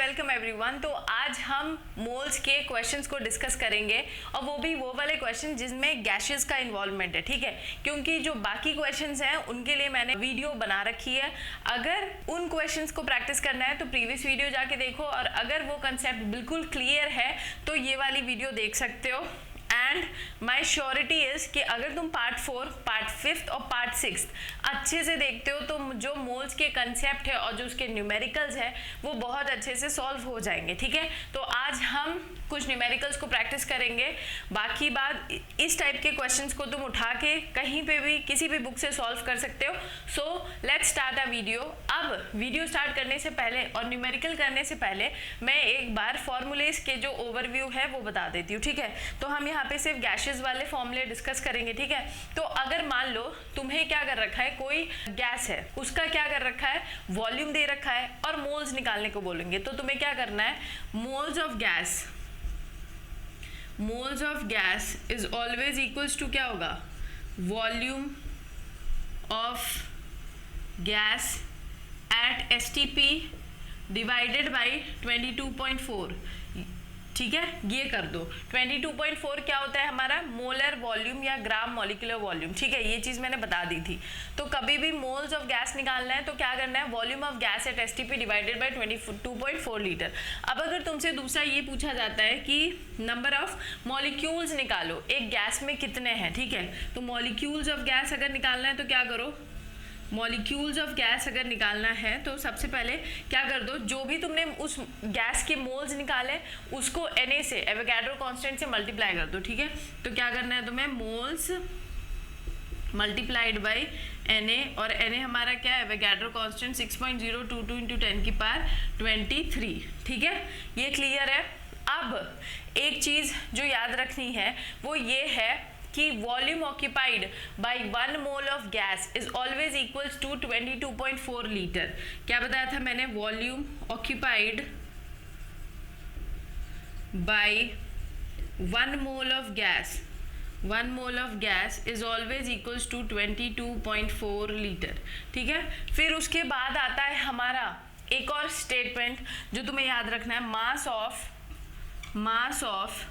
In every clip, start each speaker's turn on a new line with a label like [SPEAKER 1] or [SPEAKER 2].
[SPEAKER 1] Welcome everyone. तो आज हम मोल्स के क्वेश्चंस को डिस्कस करेंगे और वो भी वो वाले क्वेश्चन जिसमें गैसेस का इन्वॉल्वमेंट है, ठीक है। क्योंकि जो बाकी क्वेश्चंस हैं उनके लिए मैंने वीडियो बना रखी है। अगर उन क्वेश्चंस को प्रैक्टिस करना है तो प्रीवियस वीडियो जाके देखो, और अगर वो कंसेप्ट बिल्कुल क्लियर है तो ये वाली वीडियो देख सकते हो। एंड माई श्योरिटी इज कि अगर तुम पार्ट 4, पार्ट 5 और पार्ट 6 अच्छे से देखते हो तो जो मोल्स के कंसेप्ट है और जो उसके न्यूमेरिकल्स है वो बहुत अच्छे से सॉल्व हो जाएंगे, ठीक है। तो आज हम कुछ न्यूमेरिकल्स को प्रैक्टिस करेंगे। बाकी बात, इस टाइप के क्वेश्चंस को तुम उठा के कहीं पे भी किसी भी बुक से सॉल्व कर सकते हो। So let's start a video. अब वीडियो स्टार्ट करने से पहले और न्यूमेरिकल करने से पहले मैं एक बार फॉर्मूलेस के जो ओवरव्यू है वो बता देती हूँ, ठीक है। तो हम यहाँ पे सिर्फ गैसेस वाले फॉर्मूले डिस्कस करेंगे, ठीक है। तो अगर मान लो तुम्हें क्या कर रखा है, कोई गैस है, उसका क्या कर रखा है, वॉल्यूम दे रखा है और मोल्स निकालने को बोलेंगे, तो तुम्हें क्या करना है, moles of gas is always equals to क्या होगा, volume of gas at STP divided by 22.4, ठीक है। ये कर दो। 22.4 क्या होता है हमारा, मोलर वॉल्यूम या ग्राम मॉलिक्यूलर वॉल्यूम, ठीक है। ये चीज मैंने बता दी थी। तो कभी भी मोल्स ऑफ गैस निकालना है तो क्या करना है, volume of gas at STP divided by 22.4 litre. अब अगर तुमसे दूसरा ये पूछा जाता है कि नंबर ऑफ मॉलिक्यूल्स निकालो, एक गैस में कितने हैं, ठीक है। तो मॉलिक्यूल्स ऑफ गैस अगर निकालना है तो क्या करो, मॉलिक्यूल्स ऑफ गैस अगर निकालना है तो सबसे पहले क्या कर दो, जो भी तुमने उस गैस के मोल्स निकाले उसको Na से, एवोगैड्रो कांस्टेंट से मल्टीप्लाई कर दो, ठीक है। तो क्या करना है तुम्हें, मोल्स मल्टीप्लाइड बाई Na, और Na हमारा क्या है, एवोगैड्रो कांस्टेंट 6.022 इंटू 10 की पावर 23, ठीक है। ये क्लियर है। अब एक चीज जो याद रखनी है वो ये है कि volume occupied by 1 mole of gas is always equals to 22.4 litre. क्या बताया था मैंने, volume occupied by 1 mole of gas is always equals to 22.4 litre, ठीक है। फिर उसके बाद आता है हमारा एक और स्टेटमेंट जो तुम्हें याद रखना है, mass of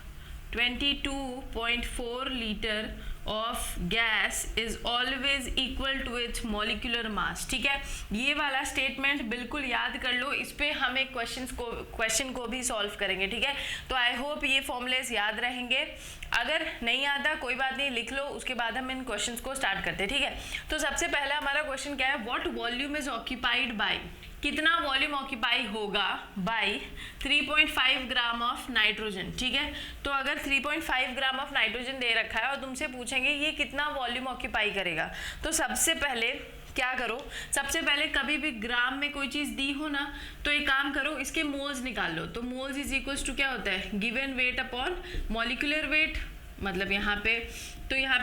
[SPEAKER 1] 22.4 litre of gas is always equal to its molecular mass, ठीक है। ये वाला स्टेटमेंट बिल्कुल याद कर लो, इस पे हम एक क्वेश्चन को भी सॉल्व करेंगे, ठीक है। तो आई होप ये फॉर्मूलेस याद रहेंगे। अगर नहीं आता कोई बात नहीं, लिख लो, उसके बाद हम इन क्वेश्चंस को स्टार्ट करते हैं, ठीक है। तो सबसे पहला हमारा क्वेश्चन क्या है, what volume is occupied by, कितना वॉल्यूम ऑक्यूपाई होगा बाय 3.5 ग्राम ऑफ नाइट्रोजन, ठीक है। तो अगर 3.5 ग्राम ऑफ नाइट्रोजन दे रखा है और तुमसे पूछेंगे ये कितना वॉल्यूम ऑक्यूपाई करेगा, तो सबसे पहले क्या करो, सबसे पहले कभी भी ग्राम में कोई चीज दी हो ना तो एक काम करो, इसके मोल्स निकाल लो। तो मोल्स इज इक्वल्स टू क्या होता है, given weight upon molecular weight, मतलब यहाँ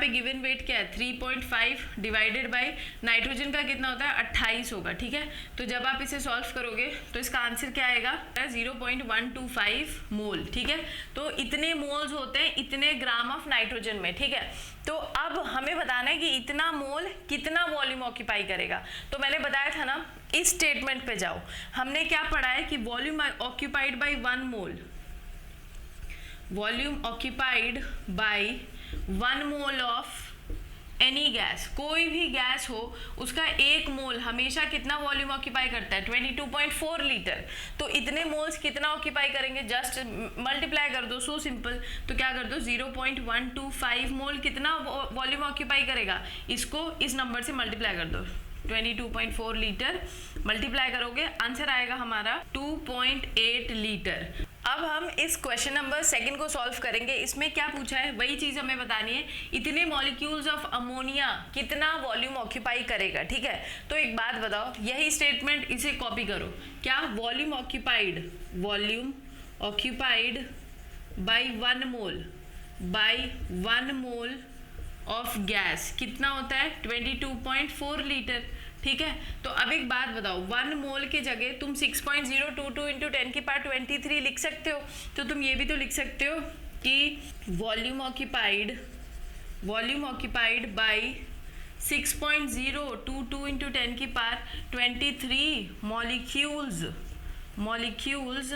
[SPEAKER 1] पे गिवन वेट क्या है 3.5 डिवाइडेड बाय नाइट्रोजन का कितना होता है 28 होगा, ठीक है। तो जब आप इसे सॉल्व करोगे तो इसका आंसर क्या आएगा, 0.125 मोल, ठीक है। तो इतने मोल्स होते हैं इतने ग्राम ऑफ नाइट्रोजन में, ठीक है। तो अब हमें बताना है कि इतना मोल कितना वॉल्यूम ऑक्यूपाई करेगा। तो मैंने बताया था ना, इस स्टेटमेंट पे जाओ, हमने क्या पढ़ा है कि volume occupied by 1 mole, volume occupied by 1 mole of any gas, कोई भी गैस हो उसका 1 मोल हमेशा कितना वॉल्यूम ऑक्यूपाई करता है, 22.4 लीटर। तो इतने मोल्स कितना ऑक्यूपाई करेंगे, जस्ट मल्टीप्लाई कर दो, सो सिंपल। तो क्या कर दो, 0.125 मोल कितना वॉल्यूम ऑक्यूपाई करेगा, इसको इस नंबर से मल्टीप्लाई कर दो, 22.4 लीटर मल्टीप्लाई करोगे, आंसर आएगा हमारा 2.8 लीटर। अब हम इस क्वेश्चन नंबर 2 को सॉल्व करेंगे। इसमें क्या पूछा है, वही चीज हमें बतानी है, इतने मॉलिक्यूल्स ऑफ अमोनिया कितना वॉल्यूम ऑक्यूपाई करेगा, ठीक है। तो एक बात बताओ, यही स्टेटमेंट इसे कॉपी करो, क्या volume occupied by 1 mole of gas कितना होता है 22.4 लीटर, ठीक है। तो अब एक बात बताओ, 1 मोल के जगह तुम 6.022 इंटू 10 की पावर 23 लिख सकते हो। तो तुम ये भी तो लिख सकते हो कि वॉल्यूम ऑक्यूपाइड बाय 6.022 इंटू 10 की पावर 23 मॉलिक्यूल्स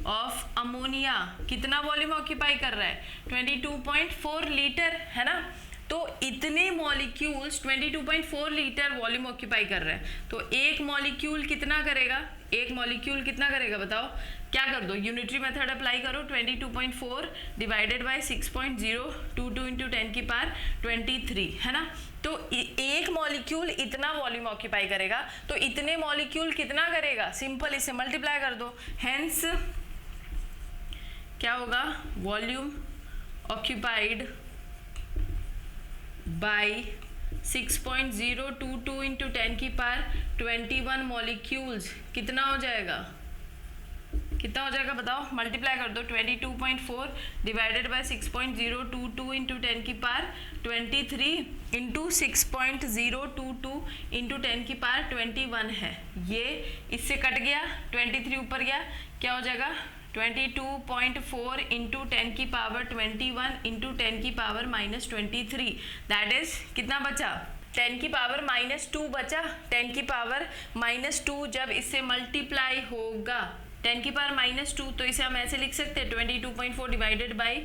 [SPEAKER 1] ऑफ अमोनिया कितना वॉल्यूम ऑक्यूपाई कर रहा है? 22.4 लीटर, है ना। तो इतने मॉलिक्यूल्स 22.4 लीटर वॉल्यूम ऑक्यूपाई कर रहे हैं। तो एक मॉलिक्यूल कितना करेगा? एक मॉलिक्यूल कितना करेगा बताओ? क्या कर दो, यूनिटरी मेथड अप्लाई करो। 22.4 डिवाइडेड बाय 6.022 इंटू 10 की पावर 23, है ना। तो एक मॉलिक्यूल इतना वॉल्यूम ऑक्यूपाई करेगा, तो इतने मॉलिक्यूल कितना करेगा? सिंपल, इसे मल्टीप्लाई कर दो। हेंस क्या होगा? वॉल्यूम ऑक्यूपाइड बाय 6.022 इंटू 10 की पावर 21 मॉलिक्यूल्स कितना हो जाएगा? कितना हो जाएगा बताओ? मल्टीप्लाई कर दो। 22.4 डिवाइडेड बाय 6.022 इंटू 10 की पावर 23 इंटू 6.022 इंटू 10 की पावर 21 है। ये इससे कट गया, 23 ऊपर गया, क्या हो जाएगा? 22.4 इंटू 10 की पावर 21 इंटू 10 की पावर -23, दैट इज कितना बचा? 10 की पावर -2 बचा। 10 की पावर -2 जब इससे मल्टीप्लाई होगा 10 की पावर -2, तो इसे हम ऐसे लिख सकते हैं 22.4 डिवाइडेड बाई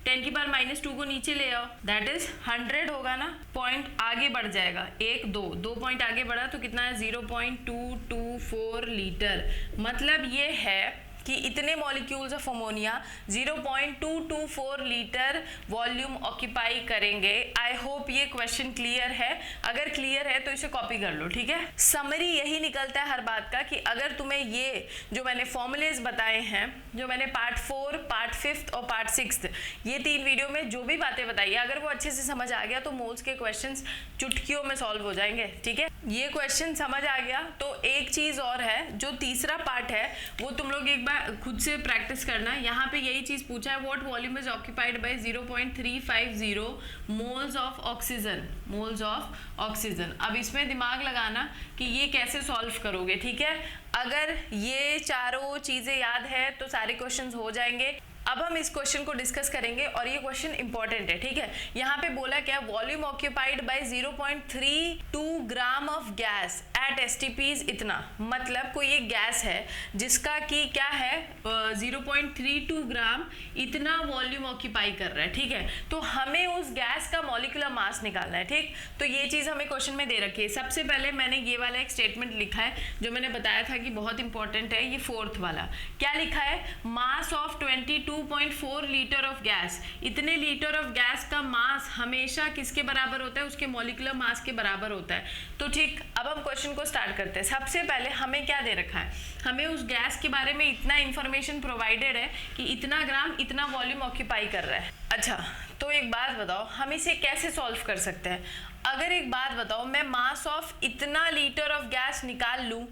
[SPEAKER 1] 10 की पावर -2 को नीचे ले आओ, दैट इज 100 होगा ना। पॉइंट आगे बढ़ जाएगा, 2 पॉइंट आगे बढ़ा तो कितना है? 0.224 लीटर। मतलब ये है कि इतने molecules of ammonia 0.224 litre volume occupy करेंगे। आई होप ये क्वेश्चन क्लियर है। अगर क्लियर है तो इसे कॉपी कर लो, ठीक है। समरी यही निकलता है हर बात का कि अगर तुम्हें ये जो मैंने फॉर्मूलेज बताए हैं, जो मैंने पार्ट 4, पार्ट 5 और पार्ट 6 ये 3 वीडियो में जो भी बातें बताई है, अगर वो अच्छे से समझ आ गया तो मोल्स के क्वेश्चंस चुटकियों में सॉल्व हो जाएंगे, ठीक है। ये क्वेश्चन समझ आ गया तो एक चीज और है, जो तीसरा पार्ट है वो तुम लोग एक बार खुद से प्रैक्टिस करना। यहाँ पे यही चीज पूछा है, what volume is occupied by 0.350 moles of oxygen, moles of oxygen. अब इसमें दिमाग लगाना कि ये कैसे सॉल्व करोगे, ठीक है। अगर ये चारों चीजें याद है तो सारे क्वेश्चंस हो जाएंगे। अब हम इस क्वेश्चन को डिस्कस करेंगे और ये क्वेश्चन इंपॉर्टेंट है, ठीक है। यहाँ पे बोला क्या? Volume occupied by 0.32 gram of gas at STPs इतना। मतलब कोई एक गैस है जिसका कि क्या है 0.32 ग्राम इतना वॉल्यूम ऑक्यूपाई कर रहा है, ठीक है। तो हमें उस गैस का मॉलिक्यूलर मास निकालना है, ठीक। तो ये चीज हमें क्वेश्चन में दे रखी है। सबसे पहले मैंने ये वाला एक स्टेटमेंट लिखा है जो मैंने बताया था कि बहुत इंपॉर्टेंट है, ये 4th वाला। क्या लिखा है? Mass of 22.4 litre of gas. इतने लीटर ऑफ गैस का मास हमेशा किसके बराबर होता है? उसके मॉलिक्यूलर मास के बराबर होता है। तो ठीक, अब हम क्वेश्चन को स्टार्ट करते हैं। सबसे पहले हमें क्या दे रखा है? हमें उस गैस के बारे में इतना इंफॉर्मेशन प्रोवाइडेड है कि इतना ग्राम इतना वॉल्यूम ऑक्यूपाई कर रहा है। अच्छा, तो एक बात बताओ, हम इसे कैसे सॉल्व कर सकते हैं? अगर एक बात बताओ, मैं मास ऑफ इतना लीटर ऑफ गैस निकाल लूं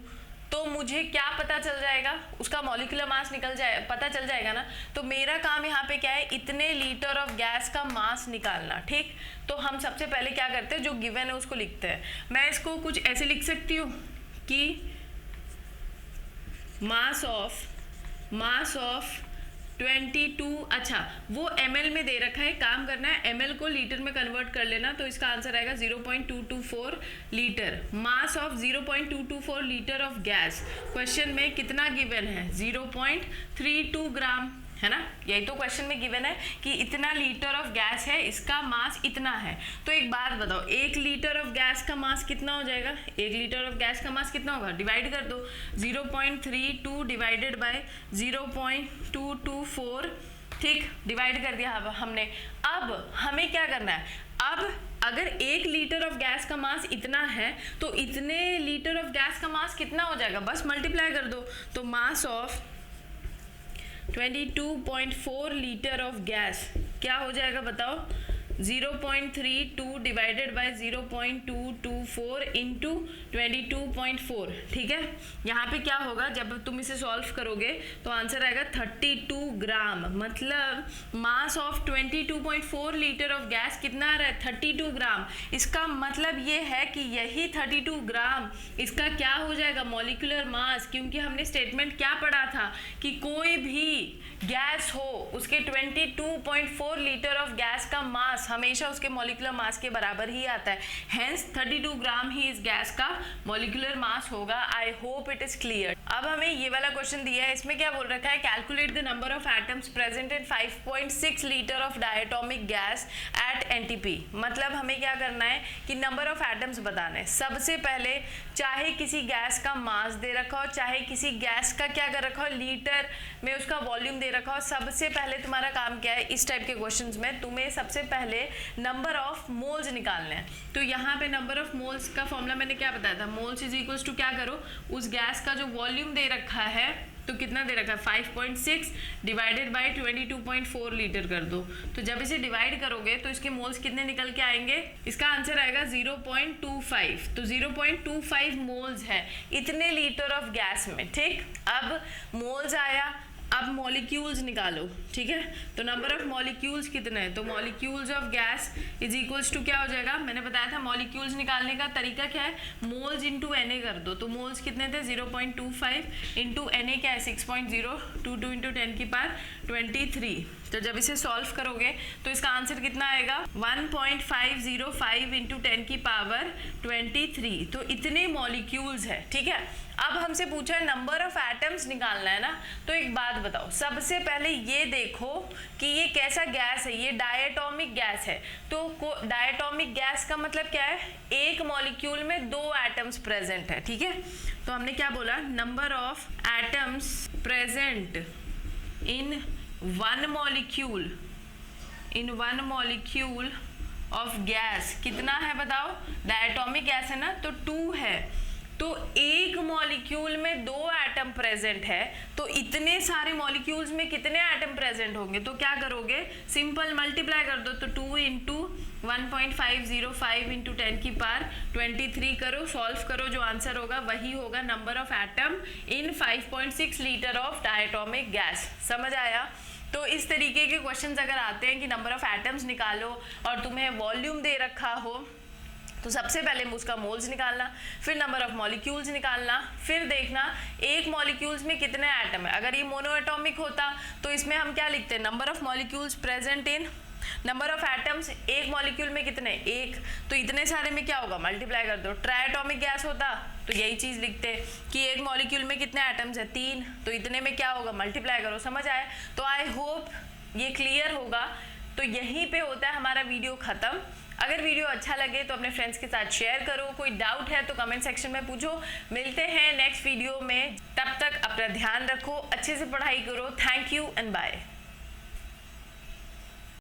[SPEAKER 1] तो मुझे क्या पता चल जाएगा? उसका मॉलिक्यूलर मास पता चल जाएगा ना। तो मेरा काम यहाँ पे क्या है? इतने लीटर ऑफ गैस का मास निकालना, ठीक। तो हम सबसे पहले क्या करते हैं, जो गिवन है उसको लिखते हैं। मैं इसको कुछ ऐसे लिख सकती हूँ कि मास ऑफ 22, अच्छा वो ml में दे रखा है, काम करना है ml को लीटर में कन्वर्ट कर लेना। तो इसका आंसर आएगा 0.224 litre. Mass of 0.224 litre of gas. Question में कितना गिवन है? 0.32 ग्राम, है ना। यही तो क्वेश्चन में गिवन है कि इतना लीटर ऑफ गैस है, इसका मास इतना है। तो एक बात बताओ, 1 लीटर ऑफ गैस का मास कितना हो जाएगा? 1 लीटर ऑफ गैस का मास कितना होगा? डिवाइड कर दो, 0.32 डिवाइडेड बाय 0.224, ठीक, डिवाइड कर दिया हमने। अब हमें क्या करना है? अब अगर 1 लीटर ऑफ गैस का मास इतना है तो इतने लीटर ऑफ गैस का मास कितना हो जाएगा? बस मल्टीप्लाई कर दो। तो मास ऑफ 22.4 लीटर ऑफ गैस क्या हो जाएगा बताओ? 0.32 डिवाइडेड बाय 0.224 इंटू 22.4, ठीक है। यहाँ पे क्या होगा जब तुम इसे सॉल्व करोगे तो आंसर आएगा 32 ग्राम। मतलब मास ऑफ 22.4 लीटर ऑफ गैस कितना आ रहा है? 32 ग्राम। इसका मतलब ये है कि यही 32 ग्राम इसका क्या हो जाएगा? Molecular mass. क्योंकि हमने स्टेटमेंट क्या पढ़ा था कि कोई भी गैस हो उसके 22.4 लीटर ऑफ गैस का मास हमेशा उसके मॉलिक्यूलर मास के बराबर ही आता है। हेंस 32 ग्राम ही इस गैस का मॉलिक्यूलर मास होगा। I hope it is clear. अब हमें ये वाला क्वेश्चन दिया है, इसमें क्या बोल रखा है, calculate the number of atoms present in 5.6 litre of diatomic gas at NTP. मतलब हमें क्या करना है कि नंबर ऑफ एटम्स बताना है। सबसे पहले चाहे किसी गैस का मास दे रखा हो, चाहे किसी गैस का क्या कर रखा हो, लीटर में उसका वॉल्यूम दे रखा हो, सबसे पहले तुम्हारा काम क्या है, इस टाइप के क्वेश्चंस में तुम्हें सबसे पहले नंबर ऑफ मोल्स निकालने हैं। तो यहाँ पे नंबर ऑफ मोल्स का फॉर्मूला मैंने क्या बताया था, मोल्स इज इक्वल्स टू क्या करो, उस गैस का जो वॉल्यूम दे रखा है, तो कितना दे रखा है 5.6 डिवाइडेड बाय 22.4 लीटर कर दो। तो जब इसे डिवाइड करोगे तो इसके मोल्स कितने निकल के आएंगे, इसका आंसर आएगा 0.25। तो 0.25 मोल्स है इतने लीटर ऑफ गैस में। ठीक, अब मोल्स आया, अब मॉलिक्यूल्स निकालो। ठीक है, तो नंबर ऑफ मॉलिक्यूल्स कितने हैं, तो molecules of gas is equals to क्या हो जाएगा, मैंने बताया था मॉलिक्यूल्स निकालने का तरीका क्या है, मोल्स इंटू Na कर दो। तो मोल्स कितने थे 0.25 इंटू Na क्या है 6.022 इंटू 10 की पावर 23। तो जब इसे सॉल्व करोगे तो इसका आंसर कितना आएगा 1.505 इंटू 10 की पावर 23। तो इतने मॉलिक्यूल्स है। ठीक है, अब हमसे पूछा है नंबर ऑफ एटम्स निकालना है ना। तो एक बात बताओ, सबसे पहले ये देखो कि ये कैसा गैस है, ये डायटोमिक गैस है। तो डायटोमिक गैस का मतलब क्या है, एक मॉलिक्यूल में 2 एटम्स प्रेजेंट है। ठीक है, तो हमने क्या बोला, number of atoms present in one molecule of gas कितना है बताओ, डायटोमिक गैस है ना, तो 2 है। तो एक मॉलिक्यूल में 2 एटम प्रेजेंट है, तो इतने सारे मॉलिक्यूल्स में कितने एटम प्रेजेंट होंगे, तो क्या करोगे, सिंपल मल्टीप्लाई कर दो। तो 2 इंटू 1.505 इंटू 10 की पावर 23 करो, सॉल्व करो, जो आंसर होगा वही होगा number of atom in 5.6 litre of diatomic gas. समझ आया। तो इस तरीके के क्वेश्चंस अगर आते हैं कि नंबर ऑफ एटम्स निकालो और तुम्हें वॉल्यूम दे रखा हो, तो सबसे पहले उसका मोल्स निकालना, फिर नंबर ऑफ मॉलिक्यूल्स निकालना, फिर देखना एक मॉलिक्यूल्स में कितने एटम है। अगर ये मोनोएटॉमिक होता तो इसमें हम क्या लिखते हैं, number of molecules present in number of atoms, एक मॉलिक्यूल में कितने, एक, तो इतने सारे में क्या होगा, मल्टीप्लाई कर दो। ट्राइएटॉमिक गैस होता तो यही चीज लिखते कि एक मॉलिक्यूल में कितने एटम्स है, 3, तो इतने में क्या होगा, मल्टीप्लाई करो। समझ आए। तो आई होप ये क्लियर होगा। तो यहीं पे होता है हमारा वीडियो खत्म। अगर वीडियो अच्छा लगे तो अपने फ्रेंड्स के साथ शेयर करो, कोई डाउट है तो कमेंट सेक्शन में पूछो। मिलते हैं नेक्स्ट वीडियो में, तब तक अपना ध्यान रखो, अच्छे से पढ़ाई करो। Thank you and bye.